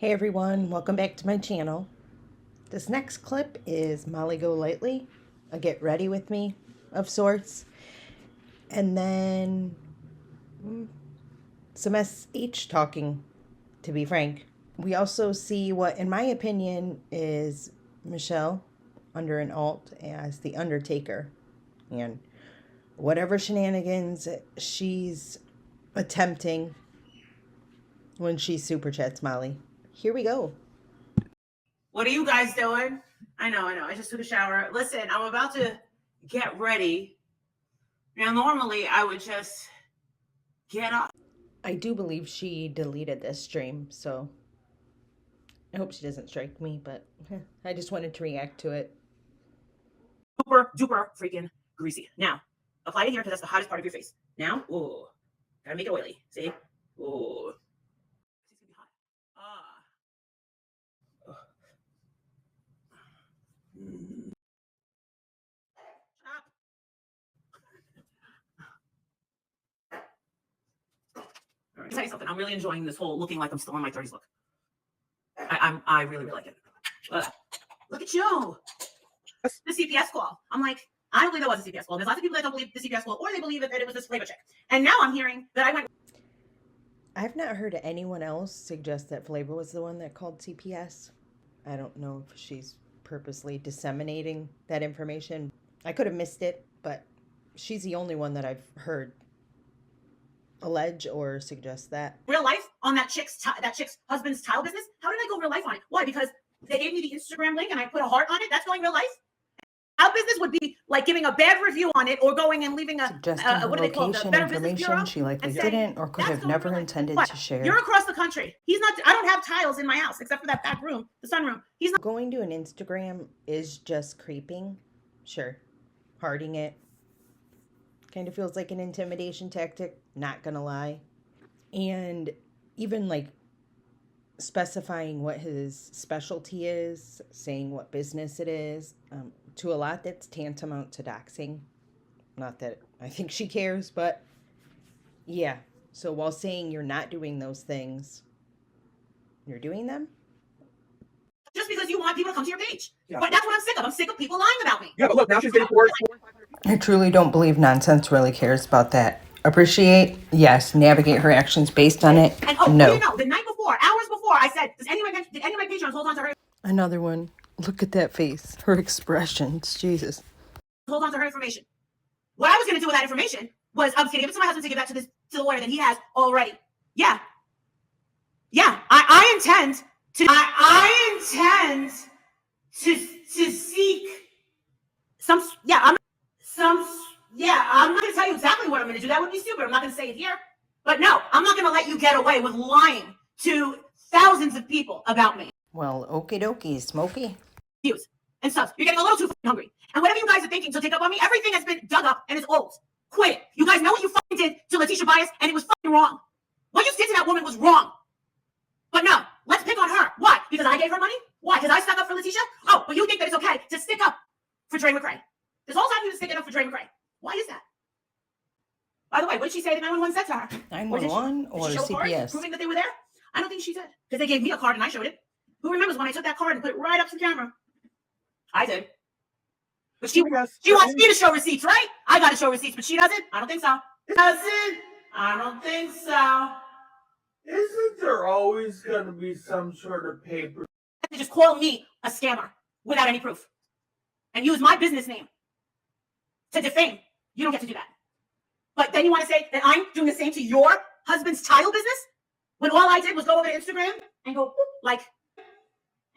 Hey everyone, welcome back to my channel. This next clip is Molly Golightly, a get ready with me of sorts, and then some SH talking, to be frank. We also see what, in my opinion, is Michelle under an alt as the Undertaker, and whatever shenanigans she's attempting when she super chats Molly. Here we go. What are you guys doing? I know. I just took a shower. Listen, I'm about to get ready. Now, normally I would just get up. I do believe she deleted this stream, so I hope she doesn't strike me, but I just wanted to react to it. Super duper freaking greasy. Now, apply it here because that's the hottest part of your face. Now, ooh, gotta make it oily. See? Ooh. It's gonna be hot. Stop. All right, tell you something. I'm really enjoying this whole looking like I'm still in my 30s look. I really like it. Look at you. The CPS call. I'm like, I don't believe that was a CPS call. There's lots of people that don't believe the CPS call, or they believe that it was this flavor check. And now I'm hearing that I went. I've not heard anyone else suggest that Flavor was the one that called CPS. I don't know if she's purposely disseminating that information. I could have missed it, but she's the only one that I've heard allege or suggest that. Real life on that chick's husband's tile business. How did I go real life on it? Why? Because they gave me the Instagram link and I put a heart on it. That's going real life. Our business would be like giving a bad review on it or going and leaving what do they call it? Better information she likely didn't or could have never intended to share. You're across the country. He's not. I don't have tiles in my house except for that back room, the sunroom. He's not going to an Instagram is just creeping. Sure, hearting it kind of feels like an intimidation tactic. Not gonna lie, and even like specifying what his specialty is, saying what business it is. To a lot, that's tantamount to doxing. Not that I think she cares, but yeah. So while saying you're not doing those things, you're doing them? Just because you want people to come to your page. Yeah. But that's what I'm sick of. I'm sick of people lying about me. Yeah, but look, now she's getting forced. I truly don't believe nonsense really cares about that. Appreciate, yes. Navigate her actions based on it, and, oh, no. You know, the night before, hours before, I said, did any of my patrons hold on to her? Another one. Look at that face. Her expressions. Jesus. Hold on to her information. What I was going to do with that information was I was going to give it to my husband to give that to the lawyer that he has already. Yeah. I intend to seek some. I'm not going to tell you exactly what I'm going to do. That would be stupid. I'm not going to say it here. But no, I'm not going to let you get away with lying to thousands of people about me. Well, okie dokie, Smokey. Views and stuff. You're getting a little too hungry. And whatever you guys are thinking to take up on me, everything has been dug up and it's old. Quit it. You guys know what you fucking did to Letitia Bias, and it was fucking wrong. What you did to that woman was wrong. But no, let's pick on her. Why? Because I gave her money? Why? Because I stuck up for Letitia? Oh, but you think that it's okay to stick up for Dre McRae. This whole time you were sticking up for Dre McRae. Why is that? By the way, what did she say that 911 said to her? 911 or CPS? Proving that they were there? I don't think she did. Because they gave me a card and I showed it. Who remembers when I took that card and put it right up to the camera? I did. But she wants me to show receipts, right? I got to show receipts, but she doesn't? I don't think so. Doesn't? I don't think so. Isn't there always going to be some sort of paper? They just call me a scammer without any proof and use my business name to defame. You don't get to do that. But then you want to say that I'm doing the same to your husband's tile business when all I did was go over to Instagram and go like,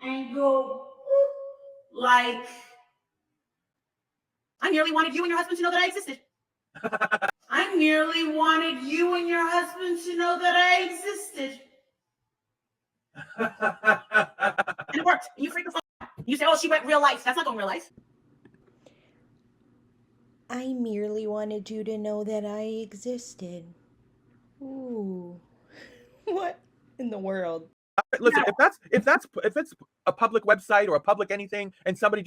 I merely wanted you and your husband to know that I existed. I merely wanted you and your husband to know that I existed. And it worked. And you freak the fuck out. You say, oh, she went real life. That's not going real life. I merely wanted you to know that I existed. Ooh. What in the world? Listen, if it's a public website or a public anything, and somebody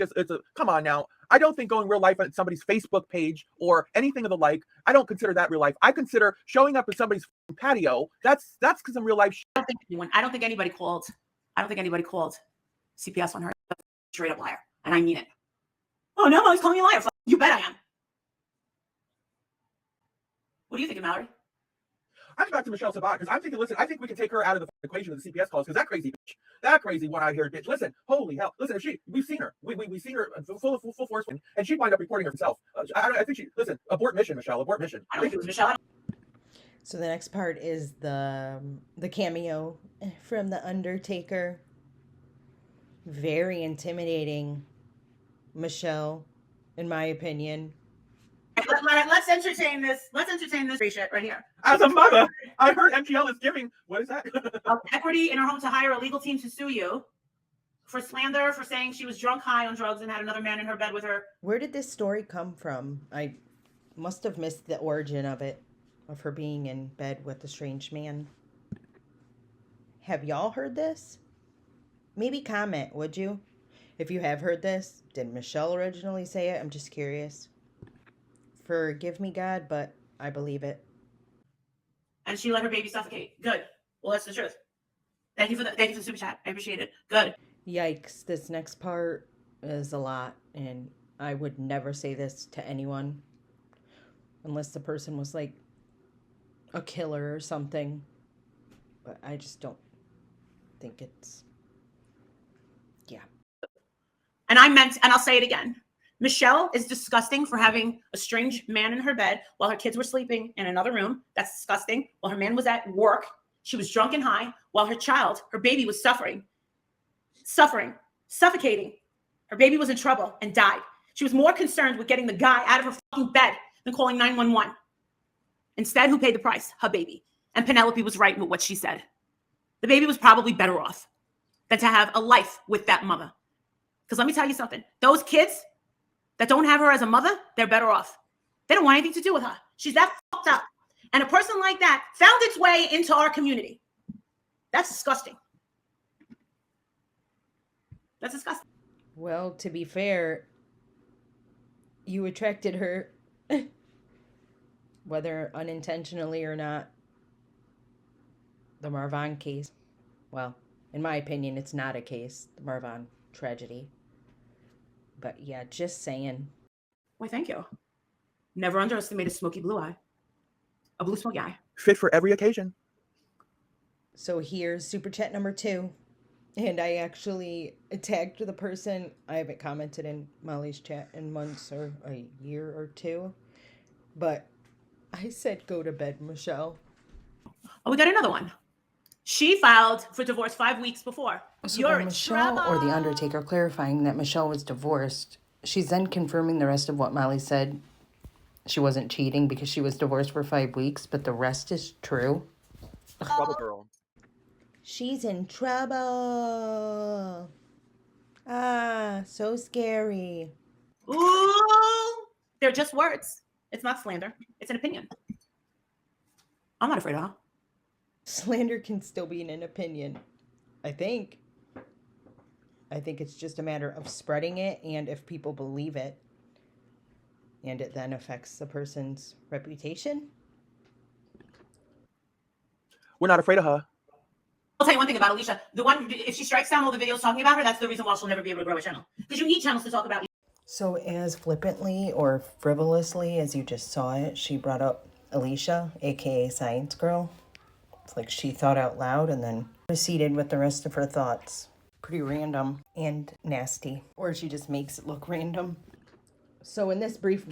come on now. I don't think going real life on somebody's Facebook page or anything of the like. I don't consider that real life. I consider showing up at somebody's patio. That's because in real life. I don't think anybody called. I don't think anybody called CPS on her. Straight up liar. And I mean it. Oh, no, he's calling me a liar. You bet I am. What do you think, Mallory? I'm back to Michelle Sabat because I'm thinking, listen, I think we can take her out of the equation of the CPS calls because that crazy bitch, that crazy one out here, bitch. Listen, holy hell. Listen, if we've seen her. We've seen her full force, and she'd wind up reporting herself. I think listen, abort mission, Michelle, abort mission. I don't think it was Michelle. So the next part is the cameo from the Undertaker. Very intimidating, Michelle, in my opinion. Let's entertain this. Let's entertain this shit right here. As a mother, I heard MTL is giving, what is that? Equity in her home to hire a legal team to sue you for slander, for saying she was drunk, high on drugs, and had another man in her bed with her. Where did this story come from? I must have missed the origin of it, of her being in bed with a strange man. Have y'all heard this? Maybe comment, would you? If you have heard this, did Michelle originally say it? I'm just curious. Forgive me, God, but I believe it. And she let her baby suffocate. Good. Well, that's the truth. Thank you for the super chat. I appreciate it. Good. Yikes, this next part is a lot, and I would never say this to anyone unless the person was like a killer or something. But I just don't think it's... Yeah. And I'll say it again. Michelle is disgusting for having a strange man in her bed while her kids were sleeping in another room. That's disgusting. While her man was at work, she was drunk and high while her baby was suffering, suffocating. Her baby was in trouble and died. She was more concerned with getting the guy out of her fucking bed than calling 911. Instead, who paid the price? Her baby. And Penelope was right with what she said. The baby was probably better off than to have a life with that mother. Because let me tell you something. Those kids that don't have her as a mother, they're better off. They don't want anything to do with her. She's that fucked up. And a person like that found its way into our community. That's disgusting. That's disgusting. Well, to be fair, you attracted her, whether unintentionally or not. The Marvin case. Well, in my opinion, it's not a case. The Marvin tragedy. But yeah, just saying. Why, thank you. Never underestimate a smoky blue eye. A blue smoky eye. Fit for every occasion. So here's super chat number 2. And I actually tagged the person. I haven't commented in Molly's chat in months or a year or 2. But I said, go to bed, Michelle. Oh, we got another one. She filed for divorce 5 weeks before. So You're by in Michelle trouble. or the Undertaker clarifying that Michelle was divorced, she's then confirming the rest of what Molly said. She wasn't cheating because she was divorced for 5 weeks, but the rest is true. Trouble girl. She's in trouble. Ah, so scary. Ooh, they're just words. It's not slander. It's an opinion. I'm not afraid of her. Slander can still be an opinion, I think. I think it's just a matter of spreading it and if people believe it. And it then affects the person's reputation. We're not afraid of her. I'll tell you one thing about Alicia. If she strikes down all the videos talking about her, that's the reason why she'll never be able to grow a channel. Because you need channels to talk about you. So as flippantly or frivolously as you just saw it, she brought up Alicia, aka Science Girl. It's like she thought out loud and then proceeded with the rest of her thoughts. Pretty random and nasty. Or she just makes it look random. So in this brief,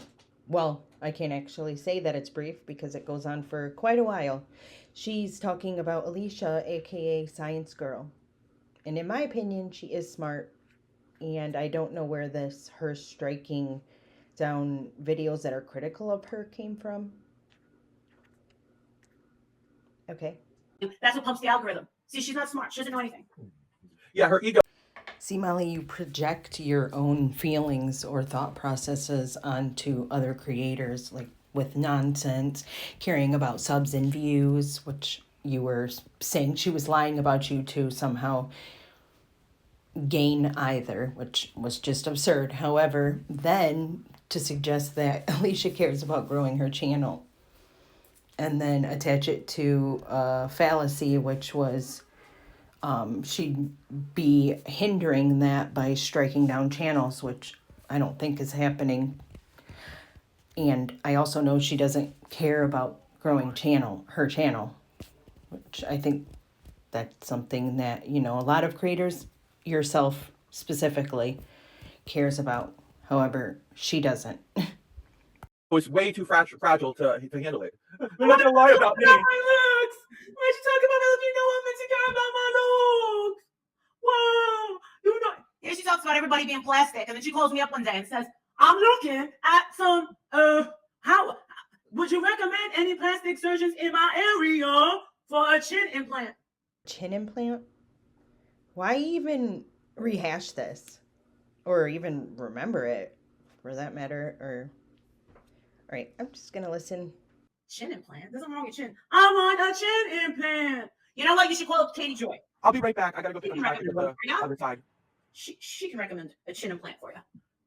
well, I can't actually say that it's brief because it goes on for quite a while. She's talking about Alicia, aka Science Girl. And in my opinion, she is smart. And I don't know where her striking down videos that are critical of her came from. Okay. That's what pumps the algorithm. See, she's not smart. She doesn't know anything. Yeah, her ego. See, Molly, you project your own feelings or thought processes onto other creators, like with nonsense, caring about subs and views, which you were saying she was lying about you to somehow gain either, which was just absurd. However, then to suggest that Alicia cares about growing her channel and then attach it to a fallacy, which was she'd be hindering that by striking down channels, which I don't think is happening. And I also know she doesn't care about growing her channel, which I think that's something that, you know, a lot of creators, yourself specifically, cares about. However, she doesn't. Was way too fragile to handle it. They're not gonna lie about me. My looks. Why she talking about that? You know I'm insecure about my looks. Whoa. You know. Here she talks about everybody being plastic, and then she calls me up one day and says, "I'm looking at some. How would you recommend any plastic surgeons in my area for a chin implant?" Chin implant? Why even rehash this? Or even remember it, for that matter? Or, all right, I'm just gonna listen. Chin implant? There's nothing wrong with chin. I want a chin implant. You know what? You should call up Katie Joy. I'll be right back. I gotta go pick up the package recommend at one for the other side. She can recommend a chin implant for you.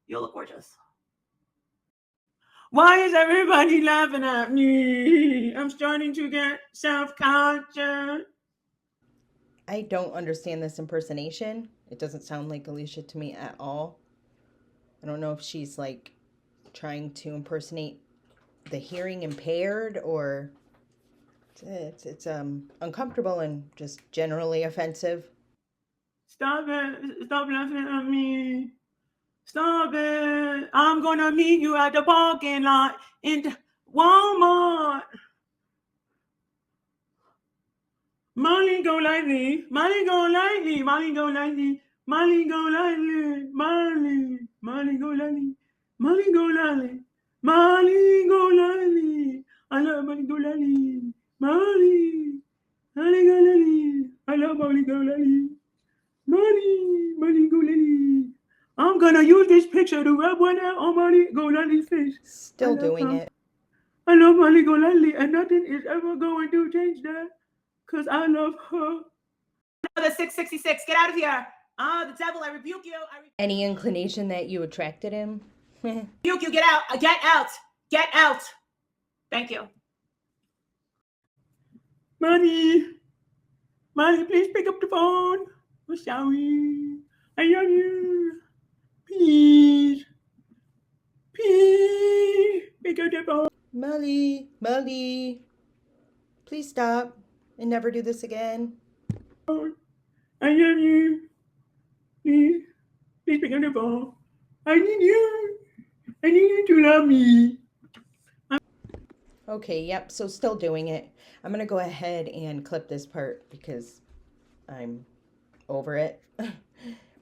You'll look gorgeous. Why is everybody laughing at me? I'm starting to get self-conscious. I don't understand this impersonation. It doesn't sound like Alicia to me at all. I don't know if she's like trying to impersonate the hearing impaired, or it's uncomfortable and just generally offensive. Stop it. Stop laughing at me. Stop it. I'm gonna meet you at the parking lot in Walmart. Molly Golightly. Molly Golightly. Molly Golightly. Molly Golightly. Molly. Molly Golightly. Molly Golightly. Molly Golightly. I love Molly Golightly. Molly. Molly Golightly. I love Molly Golightly. Molly Golightly. I'm gonna use this picture to rub one out on Molly Golightly's face. Still doing it. I love Molly Golightly, and nothing is ever going to change that, because I love her. The 666, get out of here. The devil, I rebuke you. Any inclination that you attracted him? Rebuke you, get out. Get out. Get out. Thank you. Molly, please pick up the phone. I'm sorry. I love you. Please. Please pick up the phone. Molly, please stop and never do this again. I love you. Please pick up the phone. I need you. I need you to love me. Okay, yep, so still doing it. I'm going to go ahead and clip this part because I'm over it.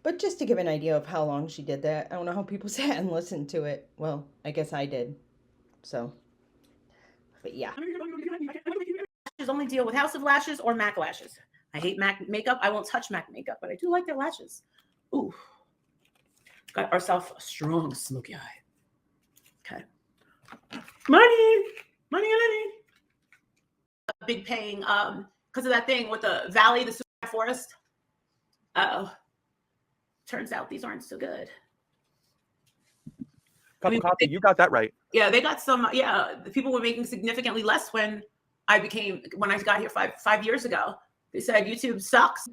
But just to give an idea of how long she did that, I don't know how people sat and listened to it. Well, I guess I did. So, but yeah. Lashes only deal with House of Lashes or MAC lashes. I hate MAC makeup. I won't touch MAC makeup, but I do like their lashes. Ooh. Got ourselves a strong smoky eye. Okay. Money. Big paying, because of that thing with the valley, the forest. Uh-oh. Turns out these aren't so good. Cup of coffee, you got that right. Yeah, they got some. Yeah, the people were making significantly less when I got here five years ago. They said YouTube sucks.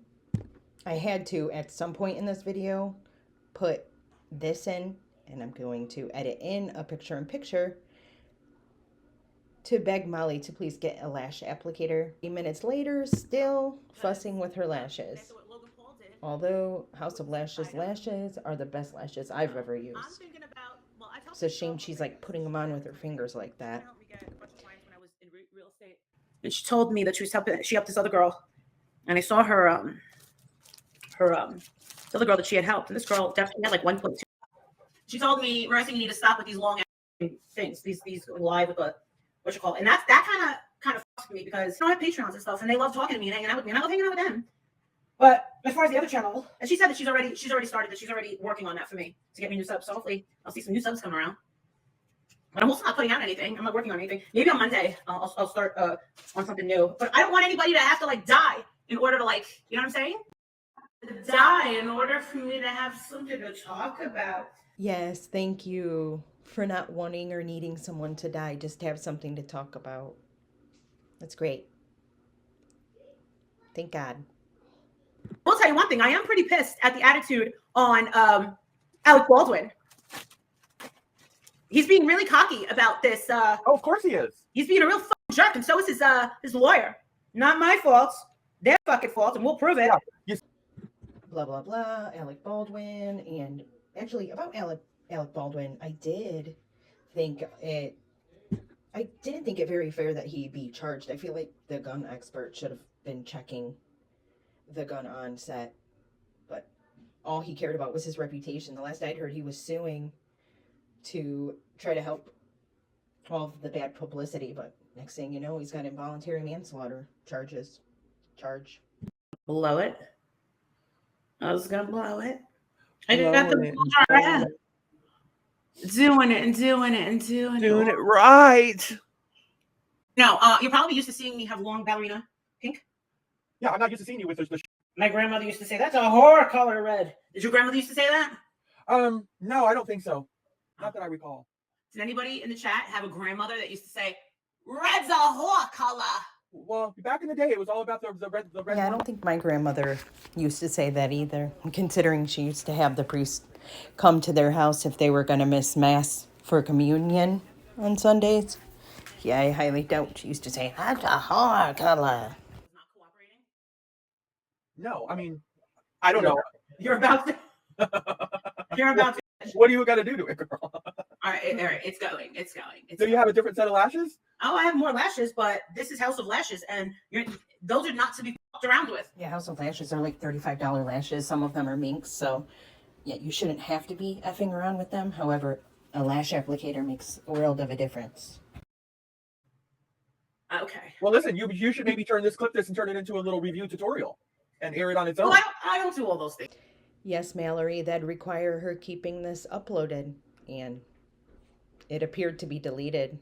I had to, at some point in this video, put this in, and I'm going to edit in a picture-in-picture to beg Molly to please get a lash applicator. 3 minutes later, still fussing with her lashes. Although House of Lashes lashes are the best lashes I've ever used. It's a shame she's like putting them on with her fingers like that. And she told me that she helped this other girl, and I saw her the other girl that she had helped, and this girl definitely had like 1.2. She told me, Marissa, you need to stop with these long things, these live with the what you call it, and that kind of fucks with me because I have Patreons and stuff, and they love talking to me and hanging out with me, and I love hanging out with them. But as far as the other channel, and she said that she's already started that, she's already working on that for me to get me new subs. So hopefully I'll see some new subs come around. But I'm also not putting out anything. I'm not working on anything. Maybe on Monday I'll start on something new. But I don't want anybody to have to like die in order to like, you know what I'm saying? Die in order for me to have something to talk about. Yes, thank you for not wanting or needing someone to die, just to have something to talk about. That's great. Thank God. I'll tell you one thing. I am pretty pissed at the attitude on Alec Baldwin. He's being really cocky about this. Oh, of course he is. He's being a real fucking jerk, and so is his lawyer. Not my fault. Their fucking fault, and we'll prove it. Yeah. Blah blah blah. Alec Baldwin, and actually about Alec Baldwin, I didn't think it very fair that he be charged. I feel like the gun expert should have been checking the gun on set, but all he cared about was his reputation. The last I'd heard, he was suing to try to help all of the bad publicity, but next thing you know, he's got involuntary manslaughter charge. Blow it. I was gonna blow it. I Blowing got the it and doing it and doing it and doing doing it right. No, you're probably used to seeing me have long ballerina pink. Yeah, I'm not used to seeing you with this. My grandmother used to say that's a horror color red. Did your grandmother used to say that? No, I don't think so. Not that I recall. Did anybody in the chat have a grandmother that used to say red's a horror color? Well, back in the day, it was all about the red. Yeah, I don't think my grandmother used to say that either, considering she used to have the priest come to their house if they were going to miss Mass for communion on Sundays. Yeah, I highly doubt she used to say, that's a horror color. Not cooperating. No, I mean, I don't know. You're about to. You're about to. What do you got to do to it, girl? All right, it's going. Do you have a different set of lashes? Oh, I have more lashes, but this is House of Lashes, and those are not to be fucked around with. Yeah, House of Lashes are like $35 lashes. Some of them are minks, so yeah, you shouldn't have to be effing around with them. However, a lash applicator makes a world of a difference. Okay. Well, listen, you should maybe clip this and turn it into a little review tutorial and air it on its own. Well, I don't do all those things. Yes, Mallory, that'd require her keeping this uploaded, and it appeared to be deleted.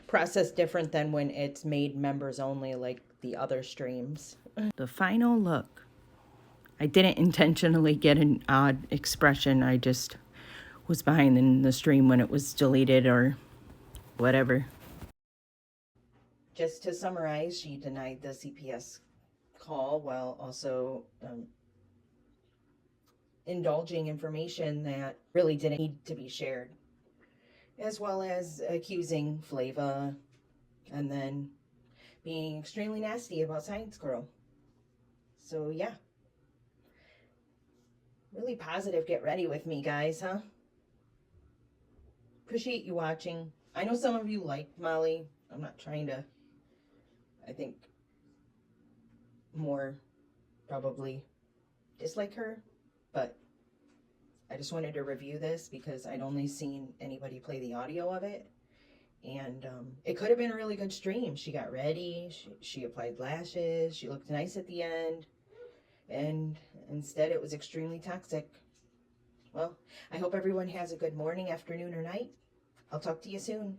Process different than when it's made members only like the other streams. The final look. I didn't intentionally get an odd expression. I just was behind in the stream when it was deleted or whatever. Just to summarize, she denied the CPS call while also indulging information that really didn't need to be shared, as well as accusing Flava and then being extremely nasty about Science Girl. So yeah, really positive get ready with me, guys, huh? Appreciate you watching. I know some of you like Molly. I'm not trying to, I think more probably dislike her, but I just wanted to review this because I'd only seen anybody play the audio of it, and it could have been a really good stream. She got ready, she applied lashes, she looked nice at the end, and instead it was extremely toxic. Well, I hope everyone has a good morning, afternoon, or night. I'll talk to you soon.